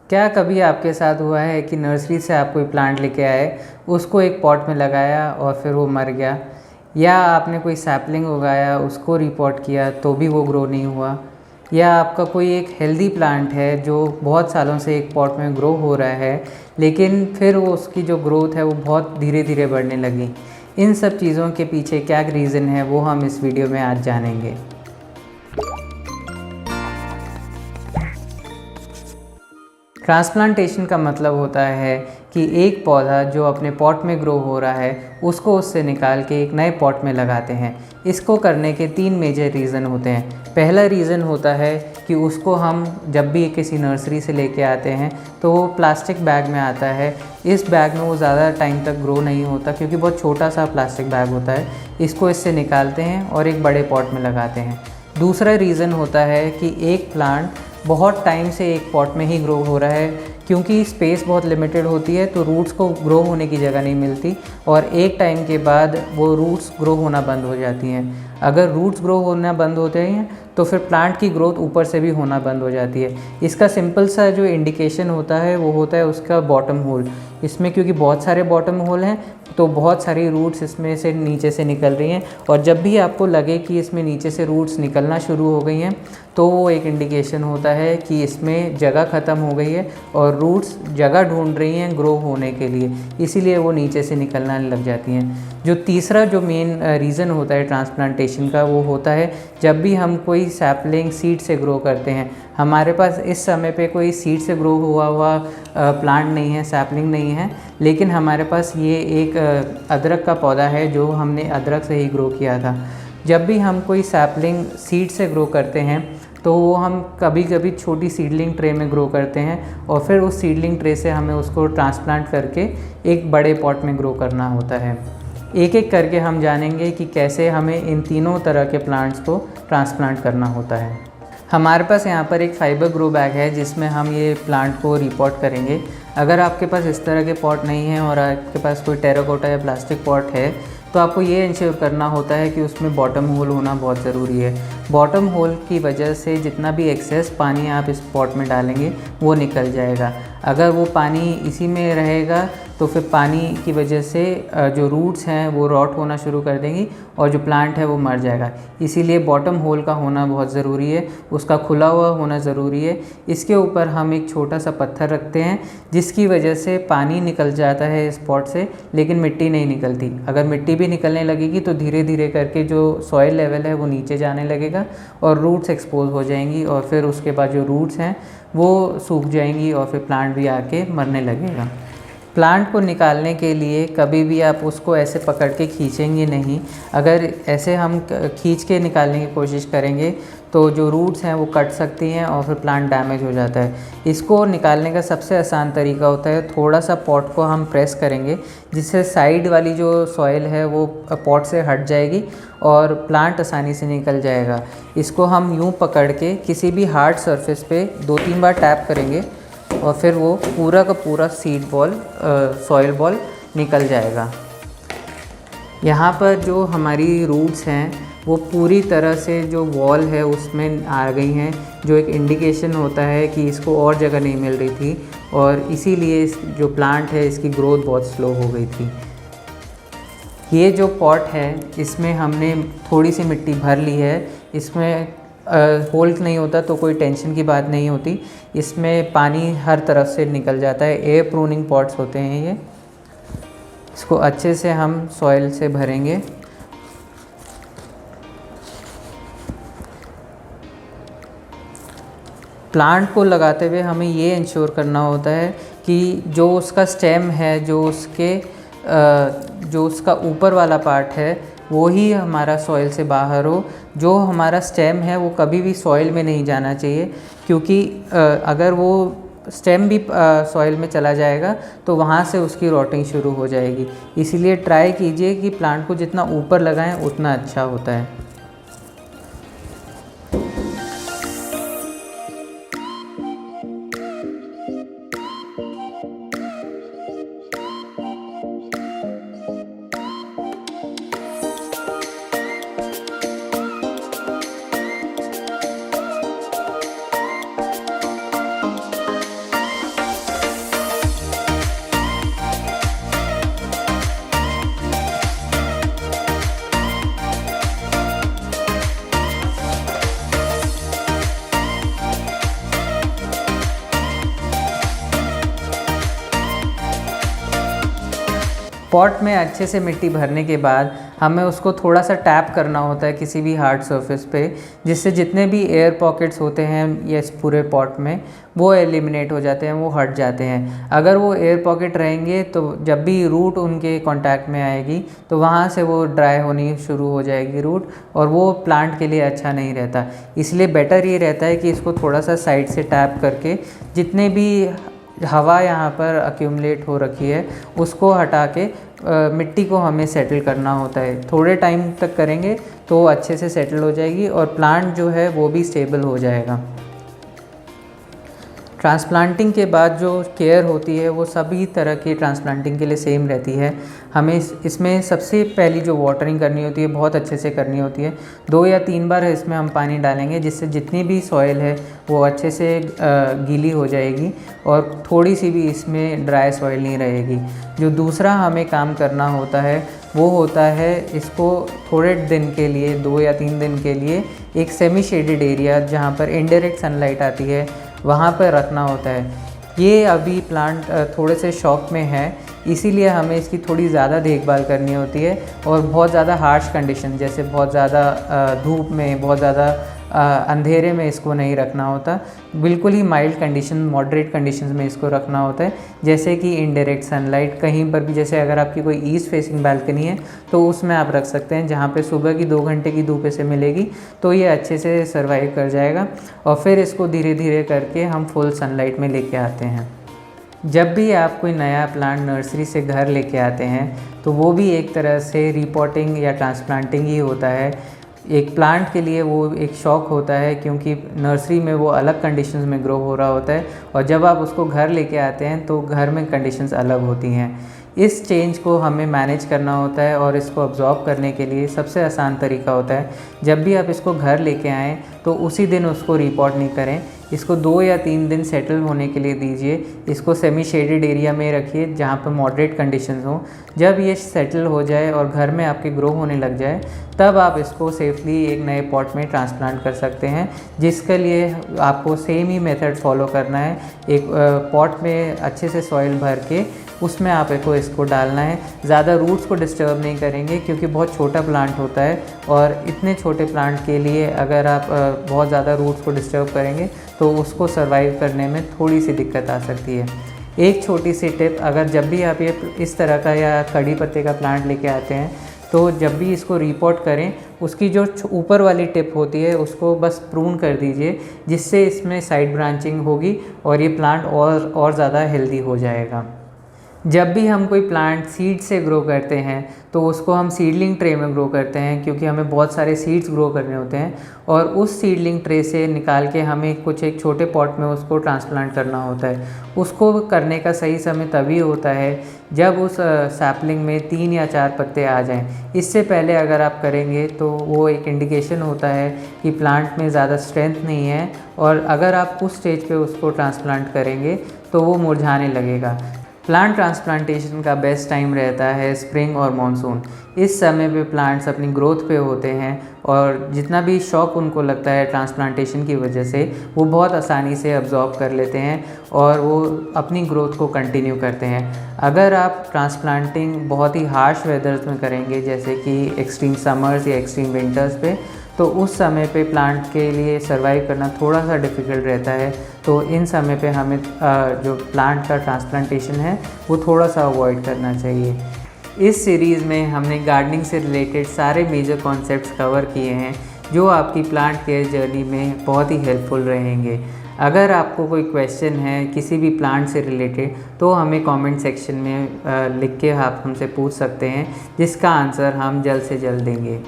क्या कभी आपके साथ हुआ है कि नर्सरी से आप कोई प्लांट लेके आए, उसको एक पॉट में लगाया और फिर वो मर गया, या आपने कोई सैपलिंग उगाया उसको रिपॉट किया तो भी वो ग्रो नहीं हुआ, या आपका कोई एक हेल्दी प्लांट है जो बहुत सालों से एक पॉट में ग्रो हो रहा है लेकिन फिर वो उसकी जो ग्रोथ है वो बहुत धीरे धीरे बढ़ने लगी। इन सब चीज़ों के पीछे क्या रीज़न है वो हम इस वीडियो में आज जानेंगे। ट्रांसप्लांटेशन का मतलब होता है कि एक पौधा जो अपने पॉट में ग्रो हो रहा है उसको उससे निकाल के एक नए पॉट में लगाते हैं। इसको करने के 3 मेजर रीज़न होते हैं। पहला रीज़न होता है कि उसको हम जब भी किसी नर्सरी से लेके आते हैं तो वो प्लास्टिक बैग में आता है। इस बैग में वो ज़्यादा टाइम तक ग्रो नहीं होता क्योंकि बहुत छोटा सा प्लास्टिक बैग होता है। इसको इससे निकालते हैं और एक बड़े पॉट में लगाते हैं। दूसरा रीज़न होता है कि एक प्लांट बहुत टाइम से एक पॉट में ही ग्रो हो रहा है, क्योंकि स्पेस बहुत लिमिटेड होती है तो रूट्स को ग्रो होने की जगह नहीं मिलती और एक टाइम के बाद वो रूट्स ग्रो होना बंद हो जाती हैं। अगर रूट्स ग्रो होना बंद होते हैं तो फिर प्लांट की ग्रोथ ऊपर से भी होना बंद हो जाती है। इसका सिंपल सा जो इंडिकेशन होता है वो होता है उसका बॉटम होल। इसमें क्योंकि बहुत सारे बॉटम होल हैं तो बहुत सारी रूट्स इसमें से नीचे से निकल रही हैं, और जब भी आपको लगे कि इसमें नीचे से रूट्स निकलना शुरू हो गई हैं तो वो एक इंडिकेशन होता है कि इसमें जगह ख़त्म हो गई है और रूट्स जगह ढूंढ रही हैं ग्रो होने के लिए, इसीलिए वो नीचे से निकलना लग जाती हैं। जो तीसरा जो मेन रीज़न होता है ट्रांसप्लांटेशन का वो होता है जब भी हम कोई सैपलिंग सीड से ग्रो करते हैं। हमारे पास इस समय पे कोई सीड से ग्रो हुआ प्लांट नहीं है, सैपलिंग नहीं है, लेकिन हमारे पास ये एक अदरक का पौधा है जो हमने अदरक से ही ग्रो किया था। जब भी हम कोई सैपलिंग सीड से ग्रो करते हैं तो वो हम कभी कभी छोटी सीडलिंग ट्रे में ग्रो करते हैं और फिर उस सीडलिंग ट्रे से हमें उसको ट्रांसप्लांट करके एक बड़े पॉट में ग्रो करना होता है। एक एक करके हम जानेंगे कि कैसे हमें इन तीनों तरह के प्लांट्स को ट्रांसप्लांट करना होता है। हमारे पास यहाँ पर एक फाइबर ग्रो बैग है जिसमें हम ये प्लांट को रिपॉट करेंगे। अगर आपके पास इस तरह के पॉट नहीं है और आपके पास कोई टेराकोटा या प्लास्टिक पॉट है तो आपको ये इंश्योर करना होता है कि उसमें बॉटम होल होना बहुत ज़रूरी है। बॉटम होल की वजह से जितना भी एक्सेस पानी आप इस पॉट में डालेंगे वो निकल जाएगा। अगर वो पानी इसी में रहेगा तो फिर पानी की वजह से जो रूट्स हैं वो रॉट होना शुरू कर देंगी और जो प्लांट है वो मर जाएगा। इसीलिए बॉटम होल का होना बहुत ज़रूरी है, उसका खुला हुआ होना ज़रूरी है। इसके ऊपर हम एक छोटा सा पत्थर रखते हैं जिसकी वजह से पानी निकल जाता है इस पॉट से, लेकिन मिट्टी नहीं निकलती। अगर मिट्टी भी निकलने लगेगी तो धीरे धीरे करके जो सॉइल लेवल है वो नीचे जाने लगेगा और रूट्स एक्सपोज हो जाएंगी और फिर उसके बाद जो रूट्स हैं वो सूख जाएंगी और फिर प्लांट भी आके मरने लगेगा। प्लांट को निकालने के लिए कभी भी आप उसको ऐसे पकड़ के खींचेंगे नहीं। अगर ऐसे हम खींच के निकालने की कोशिश करेंगे तो जो रूट्स हैं वो कट सकती हैं और फिर प्लांट डैमेज हो जाता है। इसको निकालने का सबसे आसान तरीका होता है थोड़ा सा पॉट को हम प्रेस करेंगे जिससे साइड वाली जो सॉइल है वो पॉट से हट जाएगी और प्लांट आसानी से निकल जाएगा। इसको हम यूँ पकड़ के किसी भी हार्ड सरफेस पे 2-3 बार टैप करेंगे और फिर वो पूरा का पूरा सीड बॉल सॉइल बॉल निकल जाएगा। यहाँ पर जो हमारी रूट्स हैं वो पूरी तरह से जो वॉल है उसमें आ गई हैं, जो एक इंडिकेशन होता है कि इसको और जगह नहीं मिल रही थी और इसीलिए इस जो प्लांट है इसकी ग्रोथ बहुत स्लो हो गई थी। ये जो पॉट है इसमें हमने थोड़ी सी मिट्टी भर ली है। इसमें होल नहीं होता तो कोई टेंशन की बात नहीं होती। इसमें पानी हर तरफ से निकल जाता है। एयर प्रूनिंग पॉट्स होते हैं ये। इसको अच्छे से हम सॉइल से भरेंगे। प्लांट को लगाते हुए हमें ये इंश्योर करना होता है कि जो उसका स्टेम है, जो उसका ऊपर वाला पार्ट है वो ही हमारा सॉइल से बाहर हो। जो हमारा स्टेम है वो कभी भी सॉइल में नहीं जाना चाहिए, क्योंकि अगर वो स्टेम भी सॉइल में चला जाएगा तो वहाँ से उसकी रॉटिंग शुरू हो जाएगी। इसीलिए ट्राई कीजिए कि प्लांट को जितना ऊपर लगाएं उतना अच्छा होता है। पॉट में अच्छे से मिट्टी भरने के बाद हमें उसको थोड़ा सा टैप करना होता है किसी भी हार्ड सरफेस पे, जिससे जितने भी एयर पॉकेट्स होते हैं ये इस पूरे पॉट में वो एलिमिनेट हो जाते हैं, वो हट जाते हैं। अगर वो एयर पॉकेट रहेंगे तो जब भी रूट उनके कांटेक्ट में आएगी तो वहाँ से वो ड्राई होनी शुरू हो जाएगी रूट, और वो प्लांट के लिए अच्छा नहीं रहता। इसलिए बेटर ये रहता है कि इसको थोड़ा सा साइड से टैप करके जितने भी हवा यहाँ पर अक्यूमुलेट हो रखी है उसको हटा के मिट्टी को हमें सेटल करना होता है। थोड़े टाइम तक करेंगे तो अच्छे से सेटल हो जाएगी और प्लांट जो है वो भी स्टेबल हो जाएगा। ट्रांसप्लांटिंग के बाद जो केयर होती है वो सभी तरह की ट्रांसप्लांटिंग के लिए सेम रहती है। हमें इसमें सबसे पहली जो वाटरिंग करनी होती है बहुत अच्छे से करनी होती है। 2 या 3 बार इसमें हम पानी डालेंगे जिससे जितनी भी सॉइल है वो अच्छे से गीली हो जाएगी और थोड़ी सी भी इसमें ड्राई सॉइल नहीं रहेगी। जो दूसरा हमें काम करना होता है वो होता है इसको थोड़े दिन के लिए 2 या 3 दिन के लिए एक सेमी शेडेड एरिया जहाँ पर इनडायरेक्ट सनलाइट आती है वहाँ पर रखना होता है। ये अभी प्लांट थोड़े से शॉक में है, इसीलिए हमें इसकी थोड़ी ज़्यादा देखभाल करनी होती है और बहुत ज़्यादा हार्श कंडीशन जैसे बहुत ज़्यादा धूप में, बहुत ज़्यादा अंधेरे में इसको नहीं रखना होता। बिल्कुल ही माइल्ड कंडीशन, मॉडरेट कंडीशंस में इसको रखना होता है, जैसे कि इनडायरेक्ट सनलाइट कहीं पर भी, जैसे अगर आपकी कोई ईस्ट फेसिंग बालकनी है तो उसमें आप रख सकते हैं जहाँ पे सुबह की 2 घंटे की धूप इसे मिलेगी तो ये अच्छे से सर्वाइव कर जाएगा। और फिर इसको धीरे धीरे करके हम फुल सनलाइट में लेके आते हैं। जब भी आप कोई नया प्लांट नर्सरी से घर लेके आते हैं तो वो भी एक तरह से रिपोर्टिंग या ट्रांसप्लांटिंग ही होता है। एक प्लांट के लिए वो एक शौक होता है क्योंकि नर्सरी में वो अलग कंडीशंस में ग्रो हो रहा होता है और जब आप उसको घर लेके आते हैं तो घर में कंडीशंस अलग होती हैं। इस चेंज को हमें मैनेज करना होता है और इसको अब्जॉर्ब करने के लिए सबसे आसान तरीका होता है जब भी आप इसको घर लेके आएँ तो उसी दिन उसको रिपोर्ट नहीं करें, इसको 2 या 3 दिन सेटल होने के लिए दीजिए। इसको सेमी शेडेड एरिया में रखिए जहाँ पर मॉडरेट कंडीशंस हों। जब ये सेटल हो जाए और घर में आपके ग्रो होने लग जाए तब आप इसको सेफली एक नए पॉट में ट्रांसप्लांट कर सकते हैं, जिसके लिए आपको सेम ही मेथड फॉलो करना है। एक पॉट में अच्छे से सॉइल भर के उसमें आप इसको डालना है। ज़्यादा रूट्स को डिस्टर्ब नहीं करेंगे क्योंकि बहुत छोटा प्लांट होता है और इतने छोटे प्लांट के लिए अगर आप बहुत ज़्यादा रूट्स को डिस्टर्ब करेंगे तो उसको सर्वाइव करने में थोड़ी सी दिक्कत आ सकती है। एक छोटी सी टिप, अगर जब भी आप ये इस तरह का या कड़ी पत्ते का प्लांट लेके आते हैं तो जब भी इसको रिपोर्ट करें उसकी जो ऊपर वाली टिप होती है उसको बस प्रून कर दीजिए, जिससे इसमें साइड ब्रांचिंग होगी और ये प्लांट और ज़्यादा हेल्दी हो जाएगा। जब भी हम कोई प्लांट सीड से ग्रो करते हैं तो उसको हम सीडलिंग ट्रे में ग्रो करते हैं क्योंकि हमें बहुत सारे सीड्स ग्रो करने होते हैं और उस सीडलिंग ट्रे से निकाल के हमें एक छोटे पॉट में उसको ट्रांसप्लांट करना होता है। उसको करने का सही समय तभी होता है जब उस सैपलिंग में 3 या 4 पत्ते आ जाएं। इससे पहले अगर आप करेंगे तो वो एक इंडिकेशन होता है कि प्लांट में ज़्यादा स्ट्रेंथ नहीं है और अगर आप उस स्टेज पे उसको ट्रांसप्लांट करेंगे तो वो मुरझाने लगेगा। प्लांट ट्रांसप्लांटेशन का बेस्ट टाइम रहता है स्प्रिंग और मानसून। इस समय पे प्लांट्स अपनी ग्रोथ पे होते हैं और जितना भी शॉक उनको लगता है ट्रांसप्लांटेशन की वजह से वो बहुत आसानी से अब्जॉर्ब कर लेते हैं और वो अपनी ग्रोथ को कंटिन्यू करते हैं। अगर आप ट्रांसप्लांटिंग बहुत ही हार्श वेदर्स में करेंगे जैसे कि एक्सट्रीम समर्स या एक्सट्रीम विंटर्स पे, तो उस समय पे प्लांट के लिए सर्वाइव करना थोड़ा सा डिफ़िकल्ट रहता है। तो इन समय पे हमें जो प्लांट का ट्रांसप्लांटेशन है वो थोड़ा सा अवॉइड करना चाहिए। इस सीरीज़ में हमने गार्डनिंग से रिलेटेड सारे मेजर कॉन्सेप्ट्स कवर किए हैं जो आपकी प्लांट केयर जर्नी में बहुत ही हेल्पफुल रहेंगे। अगर आपको कोई क्वेश्चन है किसी भी प्लांट से रिलेटेड तो हमें कमेंट सेक्शन में लिख के आप हमसे पूछ सकते हैं, जिसका आंसर हम जल्द से जल्द देंगे।